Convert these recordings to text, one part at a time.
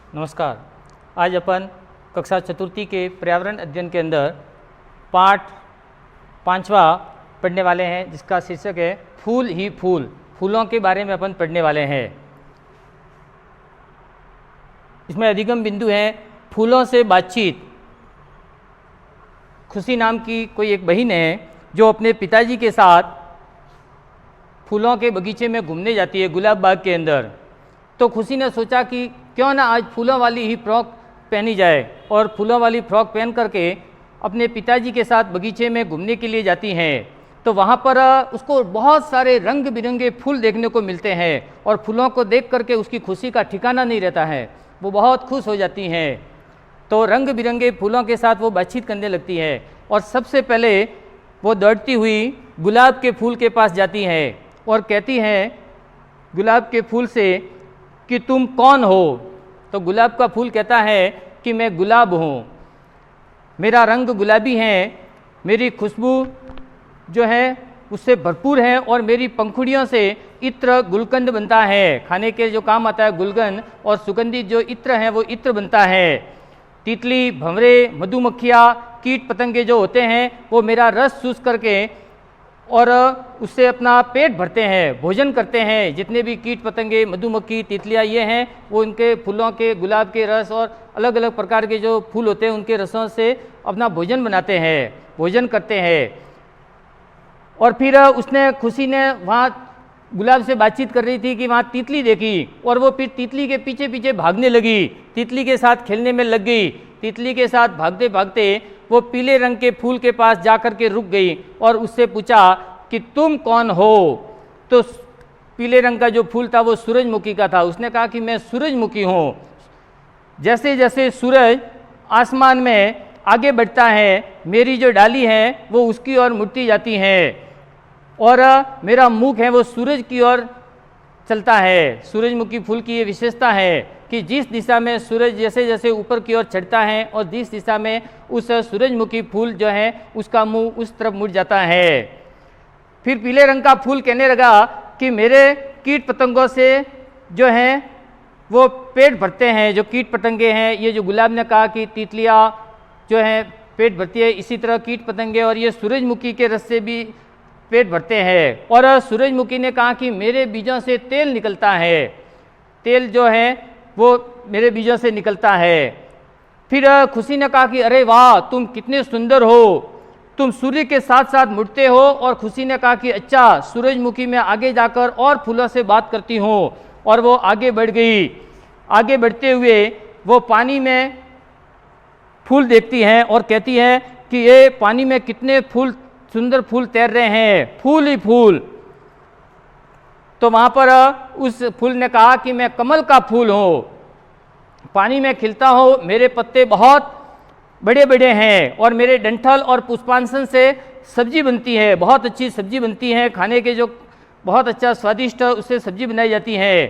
नमस्कार। आज अपन कक्षा चतुर्थी के पर्यावरण अध्ययन के अंदर पाठ 5वां पढ़ने वाले हैं, जिसका शीर्षक है फूल ही फूल। फूलों के बारे में अपन पढ़ने वाले हैं। इसमें अधिगम बिंदु है फूलों से बातचीत। खुशी नाम की कोई एक बहन है जो अपने पिताजी के साथ फूलों के बगीचे में घूमने जाती है, गुलाब बाग के अंदर। तो खुशी ने सोचा कि क्यों ना आज फूलों वाली ही फ्रॉक पहनी जाए, और फूलों वाली फ्रॉक पहन करके अपने पिताजी के साथ बगीचे में घूमने के लिए जाती हैं। तो वहाँ पर उसको बहुत सारे रंग बिरंगे फूल देखने को मिलते हैं, और फूलों को देख करके उसकी खुशी का ठिकाना नहीं रहता है। वो बहुत खुश हो जाती हैं। तो रंग बिरंगे फूलों के साथ वो बातचीत करने लगती है, और सबसे पहले वो दौड़ती हुई गुलाब के फूल के पास जाती हैं और कहती हैं गुलाब के फूल से कि तुम कौन हो। तो गुलाब का फूल कहता है कि मैं गुलाब हूँ, मेरा रंग गुलाबी है, मेरी खुशबू जो है उससे भरपूर है, और मेरी पंखुड़ियों से इत्र गुलकंद बनता है। खाने के जो काम आता है गुलकंद, और सुगंधित जो इत्र हैं वो इत्र बनता है। तितली, भंवरे, मधुमक्खियाँ, कीट पतंगे जो होते हैं वो मेरा रस चूस करके और उससे अपना पेट भरते हैं, भोजन करते हैं। जितने भी कीट पतंगे, मधुमक्खी, तितलियाँ ये हैं, वो इनके फूलों के, गुलाब के रस और अलग अलग प्रकार के जो फूल होते हैं उनके रसों से अपना भोजन बनाते हैं, भोजन करते हैं। और फिर खुशी ने वहाँ गुलाब से बातचीत कर रही थी कि वहाँ तितली देखी, और वो फिर तितली के पीछे पीछे भागने लगी, तितली के साथ खेलने में लग गई। तितली के साथ भागते भागते वो पीले रंग के फूल के पास जाकर के रुक गई और उससे पूछा कि तुम कौन हो। तो पीले रंग का जो फूल था वो सूरजमुखी का था। उसने कहा कि मैं सूरजमुखी हूँ। जैसे जैसे सूरज आसमान में आगे बढ़ता है, मेरी जो डाली है वो उसकी ओर मुड़ती जाती है, और मेरा मुख है वो सूरज की ओर चलता है। सूरजमुखी फूल की ये विशेषता है कि जिस दिशा में सूरज जैसे जैसे ऊपर की ओर चढ़ता है, और जिस दिशा में उस सूरजमुखी फूल जो है उसका मुंह उस तरफ मुड़ जाता है। फिर पीले रंग का फूल कहने लगा कि मेरे कीट पतंगों से जो हैं वो पेट भरते हैं। जो कीट पतंगे हैं, ये जो गुलाब ने कहा कि तितलियाँ जो हैं पेट भरती है, इसी तरह कीट पतंगे और ये सूरजमुखी के रस से भी पेट भरते हैं। और सूरजमुखी ने कहा कि मेरे बीजों से तेल निकलता है, तेल जो है वो मेरे बीजों से निकलता है। फिर खुशी ने कहा कि अरे वाह, तुम कितने सुंदर हो, तुम सूर्य के साथ साथ मुड़ते हो। और खुशी ने कहा कि अच्छा, सूरजमुखी में आगे जाकर और फूलों से बात करती हूँ। और वो आगे बढ़ गई। आगे बढ़ते हुए वो पानी में फूल देखती हैं और कहती हैं कि ये पानी में कितने फूल, सुंदर फूल तैर रहे हैं, फूल ही फूल। तो वहाँ पर उस फूल ने कहा कि मैं कमल का फूल हूँ, पानी में खिलता हूँ, मेरे पत्ते बहुत बड़े बड़े हैं, और मेरे डंठल और पुष्पांशन से सब्जी बनती है, बहुत अच्छी सब्जी बनती है। खाने के जो बहुत अच्छा स्वादिष्ट उससे सब्जी बनाई जाती है।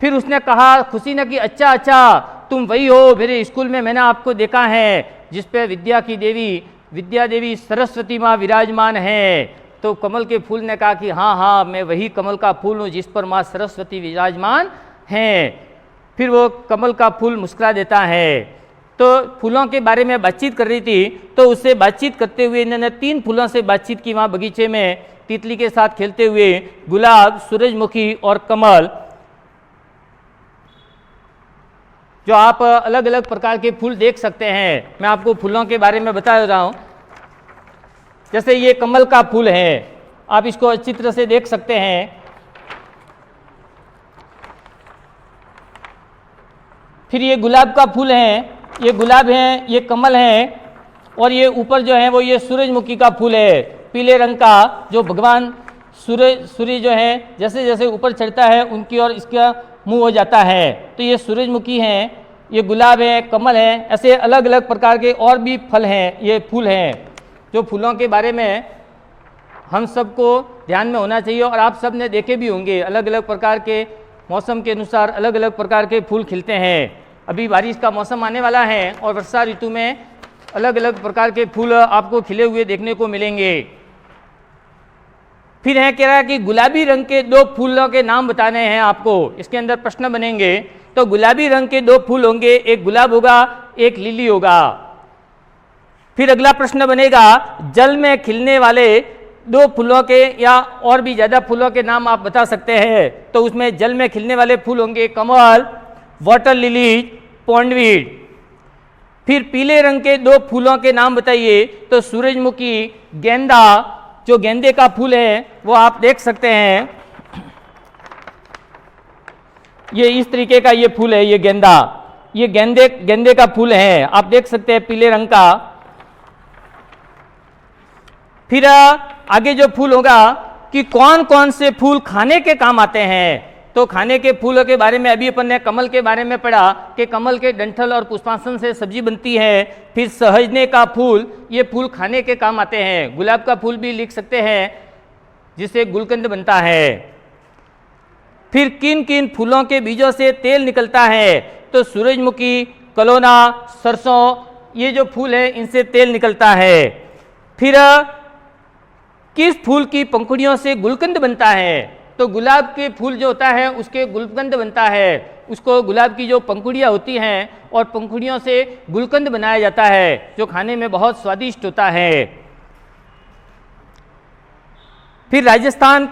फिर उसने कहा, खुशी ने, कि अच्छा अच्छा, तुम वही हो, मेरे स्कूल में मैंने आपको देखा है, जिस पे विद्या की देवी, विद्या देवी सरस्वती माँ विराजमान है। तो कमल के फूल ने कहा कि हाँ हाँ, मैं वही कमल का फूल हूँ जिस पर माँ सरस्वती विराजमान हैं। फिर वो कमल का फूल मुस्कुरा देता है। तो फूलों के बारे में बातचीत कर रही थी, तो उससे बातचीत करते हुए इन्होंने 3 फूलों से बातचीत की वहाँ बगीचे में, तितली के साथ खेलते हुए, गुलाब, सूरजमुखी और कमल। जो आप अलग अलग प्रकार के फूल देख सकते हैं। मैं आपको फूलों के बारे में बता रहा हूँ। जैसे ये कमल का फूल है, आप इसको अच्छी तरह से देख सकते हैं। फिर ये गुलाब का फूल है, ये गुलाब है, ये कमल है, और ये ऊपर जो है वो ये सूरजमुखी का फूल है, पीले रंग का, जो भगवान सूर्य जो है जैसे जैसे ऊपर चढ़ता है उनकी ओर इसका मुंह हो जाता है। तो ये सूरजमुखी है, ये गुलाब है, कमल है, ऐसे अलग अलग प्रकार के और भी फल हैं, ये फूल हैं। जो फूलों के बारे में हम सबको ध्यान में होना चाहिए, और आप सब ने देखे भी होंगे, अलग अलग प्रकार के मौसम के अनुसार अलग अलग प्रकार के फूल खिलते हैं। अभी बारिश का मौसम आने वाला है, और वर्षा ऋतु में अलग अलग प्रकार के फूल आपको खिले हुए देखने को मिलेंगे। फिर कह रहा है कि गुलाबी रंग के 2 फूलों के नाम बताने हैं आपको, इसके अंदर प्रश्न बनेंगे। तो गुलाबी रंग के 2 फूल होंगे, एक गुलाब होगा, एक लिली होगा। फिर अगला प्रश्न बनेगा, जल में खिलने वाले 2 फूलों के या और भी ज़्यादा फूलों के नाम आप बता सकते हैं। तो उसमें जल में खिलने वाले फूल होंगे कमल, वाटर लिली, पॉन्डवीड। फिर पीले रंग के 2 फूलों के नाम बताइए। तो सूरजमुखी, गेंदा, जो गेंदे का फूल है वो आप देख सकते हैं, ये इस तरीके का ये फूल है, ये गेंदा, ये गेंदे का फूल है, आप देख सकते हैं पीले रंग का। फिर आगे जो फूल होगा कि कौन कौन से फूल खाने के काम आते हैं। तो खाने के फूलों के बारे में अभी अपन ने कमल के बारे में पढ़ा कि कमल के डंठल और पुष्पासन से सब्जी बनती है। फिर सहजने का फूल, ये फूल खाने के काम आते हैं। गुलाब का फूल भी लिख सकते हैं जिससे गुलकंद बनता है। फिर किन किन फूलों के बीजों से तेल निकलता है। तो सूरजमुखी, कलोना, सरसों, ये जो फूल है इनसे तेल निकलता है। फिर किस फूल की पंखुड़ियों से गुलकंद बनता है। तो गुलाब के फूल जो होता है उसके गुलकंद बनता है, उसको गुलाब की जो पंखुड़ियाँ होती हैं और पंखुड़ियों से गुलकंद बनाया जाता है जो खाने में बहुत स्वादिष्ट होता है। फिर राजस्थान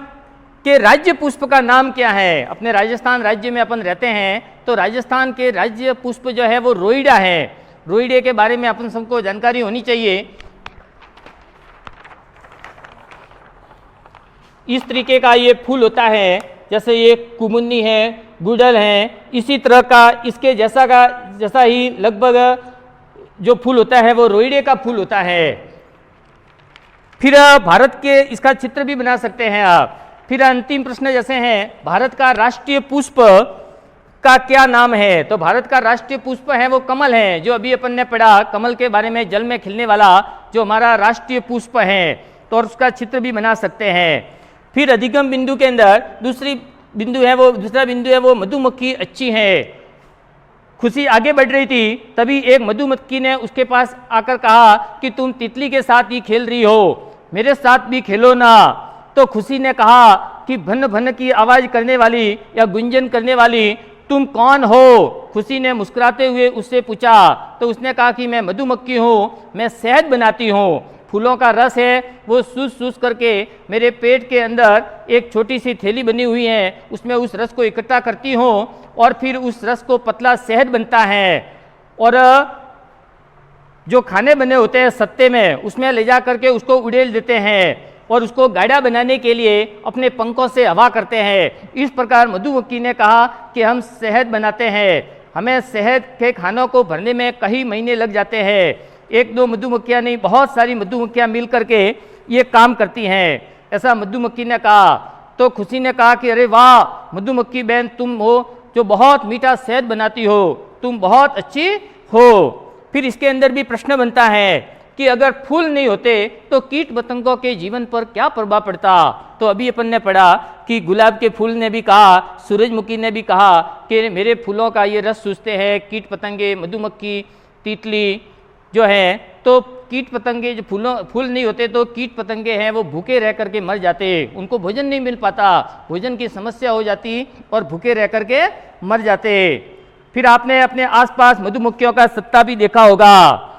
के राज्य पुष्प का नाम क्या है। अपने राजस्थान राज्य में अपन रहते हैं, तो राजस्थान के राज्य पुष्प जो है वो रोईड़ा है। रोईड़े के बारे में अपन सबको जानकारी होनी चाहिए। इस तरीके का ये फूल होता है, जैसे ये कुमुन्नी है, गुड़ल है, इसी तरह का इसके जैसा ही लगभग जो फूल होता है वो रोईड़े का फूल होता है। फिर भारत के इसका चित्र भी बना सकते हैं आप। फिर अंतिम प्रश्न जैसे हैं, भारत का राष्ट्रीय पुष्प का क्या नाम है। तो भारत का राष्ट्रीय पुष्प है वो कमल है, जो अभी अपन ने पढ़ा कमल के बारे में, जल में खिलने वाला जो हमारा राष्ट्रीय पुष्प है, तो उसका चित्र भी बना सकते हैं। फिर अधिगम बिंदु के अंदर दूसरा बिंदु है वो मधुमक्खी अच्छी है। खुशी आगे बढ़ रही थी, तभी एक मधुमक्खी ने उसके पास आकर कहा कि तुम तितली के साथ ही खेल रही हो, मेरे साथ भी खेलो ना। तो खुशी ने कहा कि भन भन की आवाज़ करने वाली या गुंजन करने वाली तुम कौन हो। खुशी ने मुस्कुराते हुए उससे पूछा, तो उसने कहा कि मैं मधुमक्खी हूँ, मैं शहद बनाती हूँ। फूलों का रस है वो सूस करके मेरे पेट के अंदर एक छोटी सी थैली बनी हुई है, उसमें उस रस को इकट्ठा करती हूँ और फिर उस रस को पतला शहद बनता है और जो खाने बने होते हैं सत्ते में उसमें ले जा करके उसको उड़ेल देते हैं और उसको गाढ़ा बनाने के लिए अपने पंखों से हवा करते हैं। इस प्रकार मधुमक्खी ने कहा कि हम शहद बनाते हैं, हमें शहद के खानों को भरने में कई महीने लग जाते हैं। 1-2 मधुमक्खियाँ नहीं, बहुत सारी मधुमक्खियाँ मिल करके ये काम करती हैं, ऐसा मधुमक्खी ने कहा। तो खुशी ने कहा कि अरे वाह मधुमक्खी बहन, तुम हो जो बहुत मीठा शहद बनाती हो, तुम बहुत अच्छी हो। फिर इसके अंदर भी प्रश्न बनता है कि अगर फूल नहीं होते तो कीट पतंगों के जीवन पर क्या प्रभाव पड़ता। तो अभी अपन ने पढ़ा कि गुलाब के फूल ने भी कहा, सूरजमुखी ने भी कहा कि मेरे फूलों का ये रस चूसते हैं कीट पतंगे, मधुमक्खी, तितली जो है। तो कीट पतंगे जो फूल नहीं होते तो कीट पतंगे हैं वो भूखे रह करके मर जाते, उनको भोजन नहीं मिल पाता, भोजन की समस्या हो जाती और भूखे रह करके मर जाते। फिर आपने अपने आसपास मधुमक्खियों का सत्ता भी देखा होगा।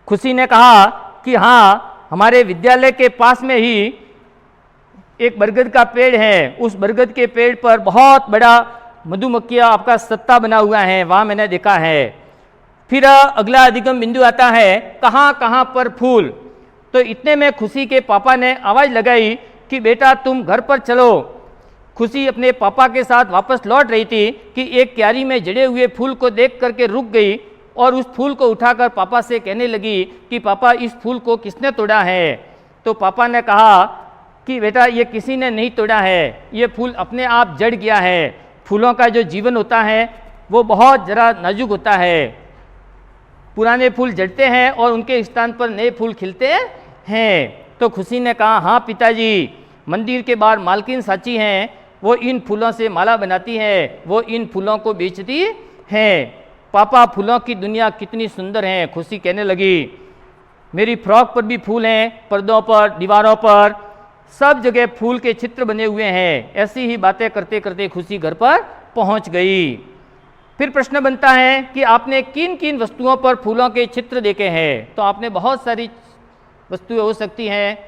खुशी ने कहा कि हाँ, हमारे विद्यालय के पास में ही एक बरगद का पेड़ है, उस बरगद के पेड़ पर बहुत बड़ा मधुमक्खियाँ आपका सत्ता बना हुआ है, वहाँ मैंने देखा है। फिर अगला अधिगम बिंदु आता है, कहाँ कहाँ पर फूल। तो इतने में खुशी के पापा ने आवाज़ लगाई कि बेटा तुम घर पर चलो। खुशी अपने पापा के साथ वापस लौट रही थी कि एक क्यारी में जड़े हुए फूल को देख करके रुक गई और उस फूल को उठाकर पापा से कहने लगी कि पापा इस फूल को किसने तोड़ा है। तो पापा ने कहा कि बेटा ये किसी ने नहीं तोड़ा है, ये फूल अपने आप जड़ गया है। फूलों का जो जीवन होता है वो बहुत ज़रा नाजुक होता है, पुराने फूल जड़ते हैं और उनके स्थान पर नए फूल खिलते हैं। तो खुशी ने कहा हाँ पिताजी, मंदिर के बाहर मालकिन साची हैं, वो इन फूलों से माला बनाती है, वो इन फूलों को बेचती हैं। पापा फूलों की दुनिया कितनी सुंदर है। खुशी कहने लगी मेरी फ्रॉक पर भी फूल हैं, पर्दों पर, दीवारों पर, सब जगह फूल के चित्र बने हुए हैं। ऐसी ही बातें करते करते खुशी घर पर पहुंच गई। फिर प्रश्न बनता है कि आपने किन किन वस्तुओं पर फूलों के चित्र देखे हैं। तो आपने बहुत सारी वस्तुएं हो सकती हैं,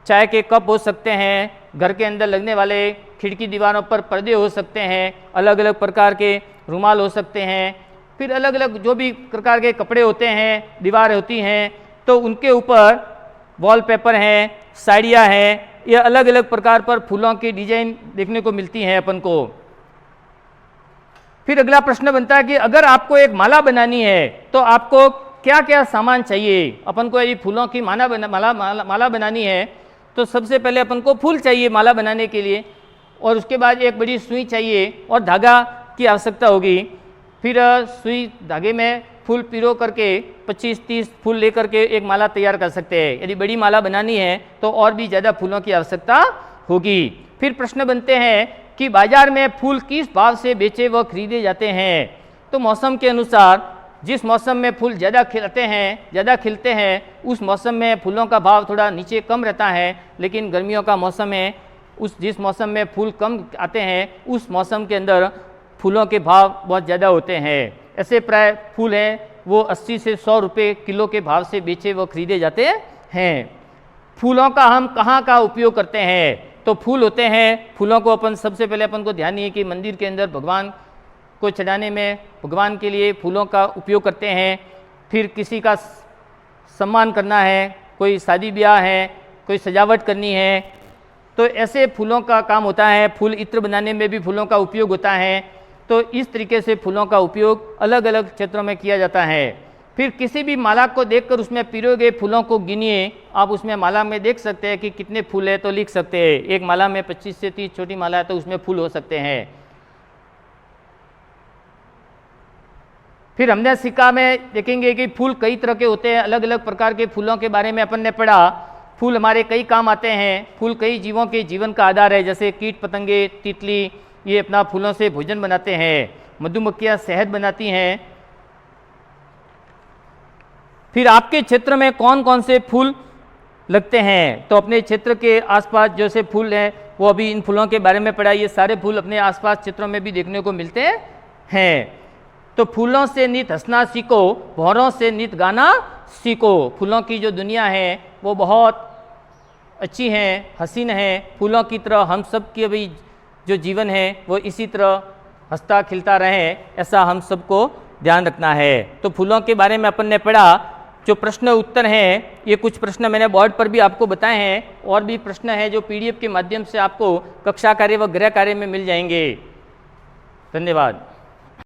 चाय के कप हो सकते हैं, घर के अंदर लगने वाले खिड़की दीवारों पर पर्दे हो सकते हैं, अलग अलग प्रकार के रुमाल हो सकते हैं, फिर अलग अलग जो भी प्रकार के कपड़े होते हैं, दीवारें होती हैं, तो उनके ऊपर वॉलपेपर हैं, साड़ियाँ हैं, ये अलग अलग प्रकार पर फूलों की डिजाइन देखने को मिलती हैं अपन को। फिर अगला प्रश्न बनता है कि अगर आपको एक माला बनानी है तो आपको क्या क्या सामान चाहिए। अपन को यदि फूलों की माला बनानी है तो सबसे पहले अपन को फूल चाहिए माला बनाने के लिए, और उसके बाद एक बड़ी सुई चाहिए और धागा की आवश्यकता होगी। फिर सुई धागे में फूल पिरो करके 25-30 फूल लेकर के एक माला तैयार कर सकते हैं। यदि बड़ी माला बनानी है तो और भी ज़्यादा फूलों की आवश्यकता होगी। फिर प्रश्न बनते हैं कि बाजार में फूल किस भाव से बेचे व खरीदे जाते हैं। तो मौसम के अनुसार जिस मौसम में फूल ज़्यादा खिलते हैं उस मौसम में फूलों का भाव थोड़ा नीचे कम रहता है, लेकिन गर्मियों का मौसम है, जिस मौसम में फूल कम आते हैं उस मौसम के अंदर फूलों के भाव बहुत ज़्यादा होते हैं। ऐसे प्राय फूल हैं वो 80 से 100 रुपये किलो के भाव से बेचे व खरीदे जाते हैं। फूलों का हम कहाँ का उपयोग करते हैं। तो फूल होते हैं, फूलों को अपन सबसे पहले अपन को ध्यान है कि मंदिर के अंदर भगवान को चढ़ाने में भगवान के लिए फूलों का उपयोग करते हैं। फिर किसी का सम्मान करना है, कोई शादी ब्याह है, कोई सजावट करनी है, तो ऐसे फूलों का काम होता है। फूल इत्र बनाने में भी फूलों का उपयोग होता है। तो इस तरीके से फूलों का उपयोग अलग अलग क्षेत्रों में किया जाता है। फिर किसी भी माला को देखकर उसमें पिरोए गए फूलों को गिनिए। आप उसमें माला में देख सकते हैं कि कितने फूल है तो लिख सकते हैं। एक माला में 25 से 30 छोटी माला है तो उसमें फूल हो सकते हैं। फिर हमने सिक्का में देखेंगे कि फूल कई तरह के होते हैं। अलग अलग प्रकार के फूलों के बारे में अपन ने पढ़ा। फूल हमारे कई काम आते हैं। फूल कई जीवों के जीवन का आधार है, जैसे कीट पतंगे, तितली, ये अपना फूलों से भोजन बनाते हैं। मधुमक्खियाँ शहद बनाती हैं। फिर आपके क्षेत्र में कौन कौन से फूल लगते हैं। तो अपने क्षेत्र के आसपास जो से फूल हैं वो अभी इन फूलों के बारे में पढ़ा। ये सारे फूल अपने आसपास क्षेत्रों में भी देखने को मिलते हैं। तो फूलों से नित हंसना सीखो, भौरों से नित गाना सीखो। फूलों की जो दुनिया है वो बहुत अच्छी है, हसीन है। फूलों की तरह हम सब की अभी जो जीवन है वो इसी तरह हंसता खिलता रहे, ऐसा हम सबको ध्यान रखना है। तो फूलों के बारे में अपन ने पढ़ा। जो प्रश्न उत्तर हैं, ये कुछ प्रश्न मैंने बोर्ड पर भी आपको बताए हैं, और भी प्रश्न हैं जो PDF के माध्यम से आपको कक्षा कार्य व गृह कार्य में मिल जाएंगे। धन्यवाद।